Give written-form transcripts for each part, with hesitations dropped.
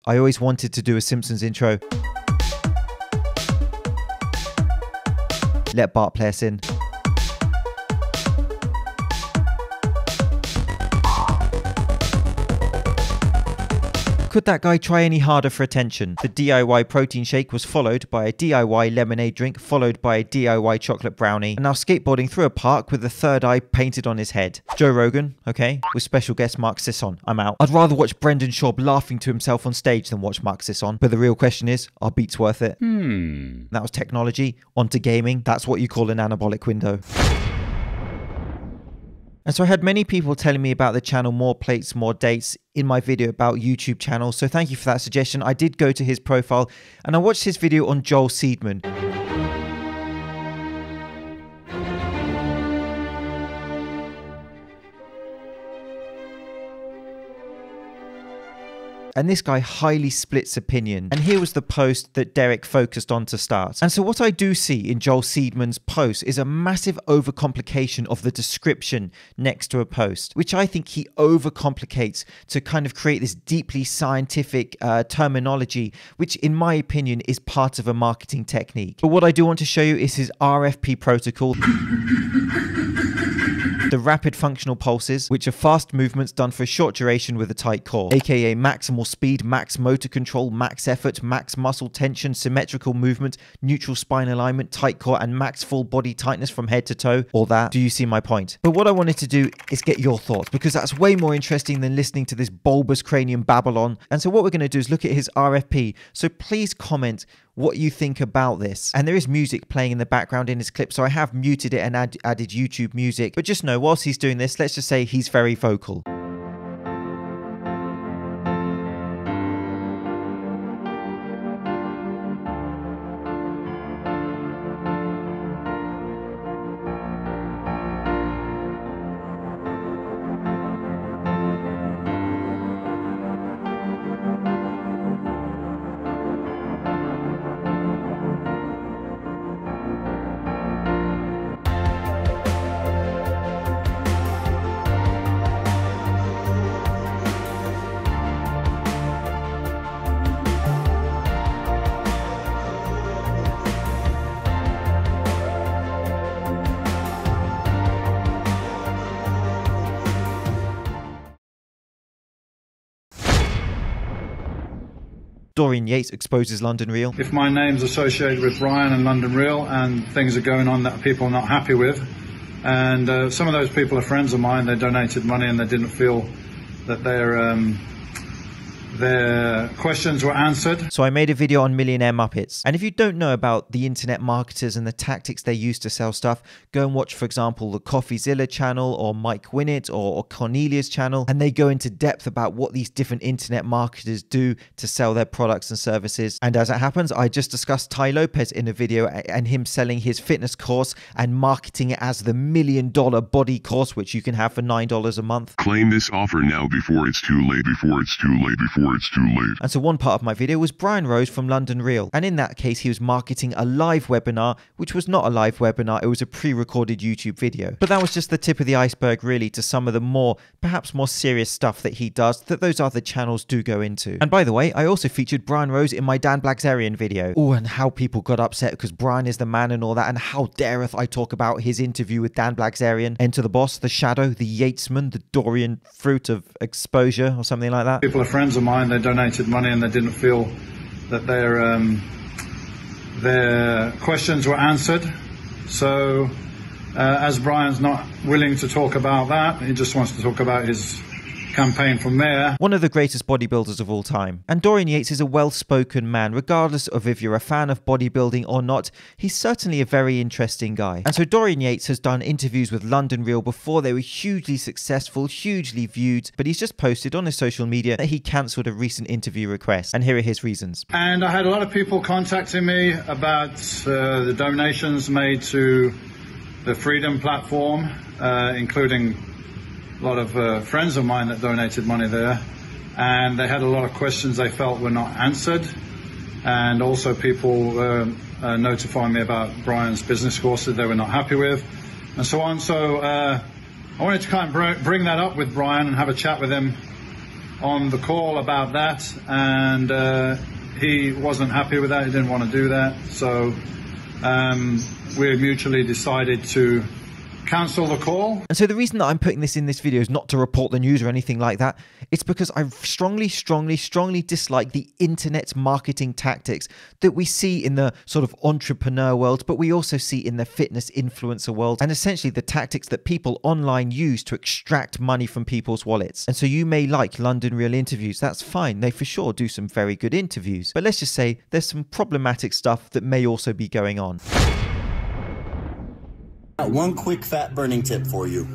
I always wanted to do a Simpsons intro. Let Bart play us in. Could that guy try any harder for attention? The DIY protein shake was followed by a DIY lemonade drink, followed by a DIY chocolate brownie, and now skateboarding through a park with the third eye painted on his head. Joe Rogan, okay, with special guest Mark Sisson. I'm out. I'd rather watch Brendan Schaub laughing to himself on stage than watch Mark Sisson. But the real question is, are beats worth it? That was technology. Onto gaming. That's what you call an anabolic window. And so I had many people telling me about the channel More Plates, More Dates in my video about YouTube channels. So thank you for that suggestion. I did go to his profile and I watched his video on Joel Seedman. And this guy highly splits opinion. And here was the post that Derek focused on to start. And so what I do see in Joel Seedman's post is a massive overcomplication of the description next to a post, which I think he overcomplicates to kind of create this deeply scientific terminology, which in my opinion is part of a marketing technique. But what I do want to show you is his RFP protocol. The rapid functional pulses, which are fast movements done for a short duration with a tight core, aka maximal speed, max motor control, max effort, max muscle tension, symmetrical movement, neutral spine alignment, tight core, and max full body tightness from head to toe. All that. Do you see my point? But what I wanted to do is get your thoughts, because that's way more interesting than listening to this bulbous cranium Babylon. And so what we're going to do is look at his RFP. So please comment what you think about this. And there is music playing in the background in his clip, so I have muted it and added YouTube music. But just know, whilst he's doing this, let's just say he's very vocal. Dorian Yates exposes London Real. If my name's associated with Brian and London Real and things are going on that people are not happy with, and some of those people are friends of mine, they donated money and they didn't feel that their questions were answered. So I made a video on Millionaire Muppets. And if you don't know about the internet marketers and the tactics they use to sell stuff, go and watch, for example, the CoffeeZilla channel or Mike Winnett or Cornelia's channel. And they go into depth about what these different internet marketers do to sell their products and services. And as it happens, I just discussed Ty Lopez in a video and him selling his fitness course and marketing it as the $1 million body course, which you can have for $9 a month. Claim this offer now before it's too late, before it's too late, before it's too late. And so one part of my video was Brian Rose from London Real. And in that case, he was marketing a live webinar, which was not a live webinar. It was a pre-recorded YouTube video. But that was just the tip of the iceberg, really, to some of the perhaps more serious stuff that he does that those other channels do go into. And by the way, I also featured Brian Rose in my Dan Blagzerian video. Oh, and how people got upset because Brian is the man and all that. And how dareth I talk about his interview with Dan Blagzerian. Enter the boss, the shadow, the Yatesman, the Dorian fruit of exposure or something like that. People are friends of mine, they donated money and they didn't feel that their questions were answered. So as Brian's not willing to talk about that, he just wants to talk about his campaign from there. One of the greatest bodybuilders of all time. And Dorian Yates is a well-spoken man, regardless of if you're a fan of bodybuilding or not. He's certainly a very interesting guy. And so Dorian Yates has done interviews with London Real before. They were hugely successful, hugely viewed, but he's just posted on his social media that he cancelled a recent interview request. And here are his reasons. And I had a lot of people contacting me about the donations made to the Freedom platform, including a lot of friends of mine that donated money there, and they had a lot of questions they felt were not answered, and also people notifying me about Brian's business courses they were not happy with, and so on. So I wanted to kind of bring that up with Brian and have a chat with him on the call about that, and he wasn't happy with that. He didn't want to do that. So we mutually decided to cancel the call. And so the reason that I'm putting this in this video is not to report the news or anything like that. It's because I strongly dislike the internet marketing tactics that we see in the sort of entrepreneur world, but we also see in the fitness influencer world, and essentially the tactics that people online use to extract money from people's wallets. And so you may like London Real interviews. That's fine. They for sure do some very good interviews. But let's just say there's some problematic stuff that may also be going on. One quick fat burning tip for you.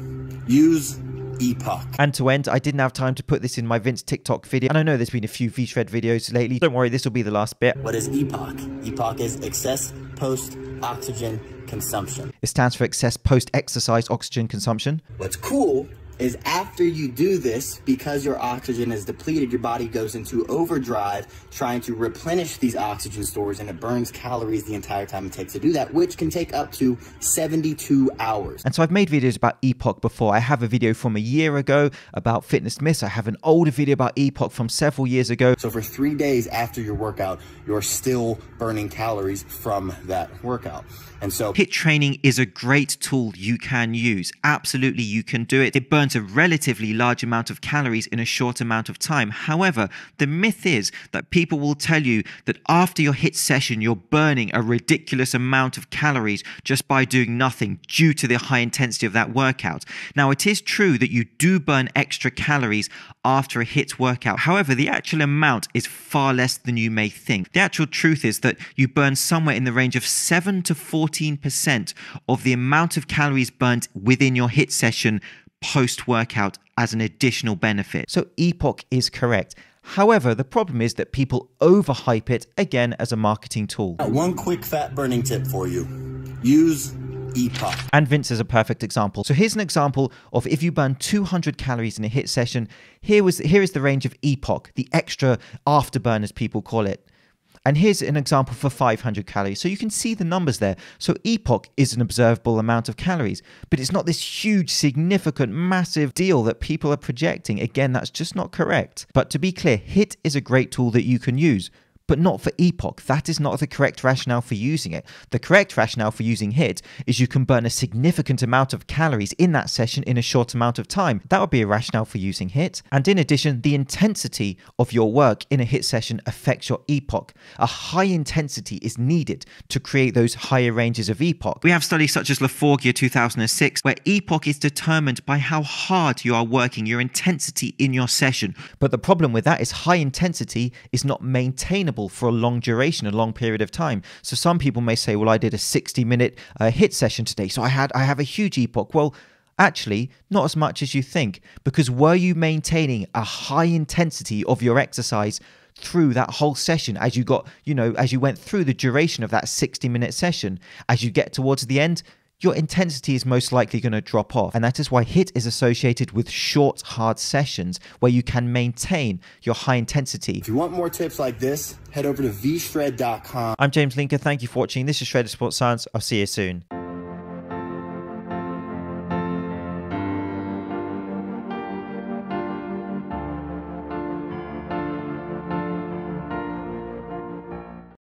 Use EPOC. And to end, I didn't have time to put this in my Vince TikTok video, and I know there's been a few VShred videos lately. Don't worry, this will be the last bit. What is EPOC? EPOC is excess post-oxygen consumption. It stands for excess post-exercise oxygen consumption. What's cool is after you do this, because your oxygen is depleted, your body goes into overdrive trying to replenish these oxygen stores, and it burns calories the entire time it takes to do that, which can take up to 72 hours. And so I've made videos about EPOC before. I have a video from a year ago about fitness myths. I have an older video about EPOC from several years ago. So for 3 days after your workout, you're still burning calories from that workout. And so HIIT training is a great tool you can use. Absolutely, you can do it. It burns a relatively large amount of calories in a short amount of time. However, the myth is that people will tell you that after your HIIT session, you're burning a ridiculous amount of calories just by doing nothing due to the high intensity of that workout. Now, it is true that you do burn extra calories after a HIIT workout. However, the actual amount is far less than you may think. The actual truth is that you burn somewhere in the range of 7 to 14% of the amount of calories burnt within your HIIT session post-workout as an additional benefit. So EPOC is correct. However, the problem is that people overhype it, again, as a marketing tool. One quick fat burning tip for you. Use EPOC. And Vince is a perfect example. So here's an example of if you burn 200 calories in a HIIT session, here is the range of EPOC, the extra afterburn as people call it. And here's an example for 500 calories. So you can see the numbers there. So EPOC is an observable amount of calories, but it's not this huge, significant, massive deal that people are projecting. Again, that's just not correct. But to be clear, HIIT is a great tool that you can use, but not for EPOC. That is not the correct rationale for using it. The correct rationale for using HIIT is you can burn a significant amount of calories in that session in a short amount of time. That would be a rationale for using HIIT. And in addition, the intensity of your work in a HIIT session affects your EPOC. A high intensity is needed to create those higher ranges of EPOC. We have studies such as Laforgia 2006, where EPOC is determined by how hard you are working, your intensity in your session. But the problem with that is high intensity is not maintainable for a long duration, a long period of time. So some people may say, well, I did a 60-minute HIIT session today, so I have a huge EPOC. Well, actually, not as much as you think, because were you maintaining a high intensity of your exercise through that whole session as you got, as you went through the duration of that 60-minute session? As you get towards the end, your intensity is most likely going to drop off. And that is why HIIT is associated with short, hard sessions where you can maintain your high intensity. If you want more tips like this, head over to VShred.com. I'm James Linker. Thank you for watching. This is Shredded Sports Science. I'll see you soon.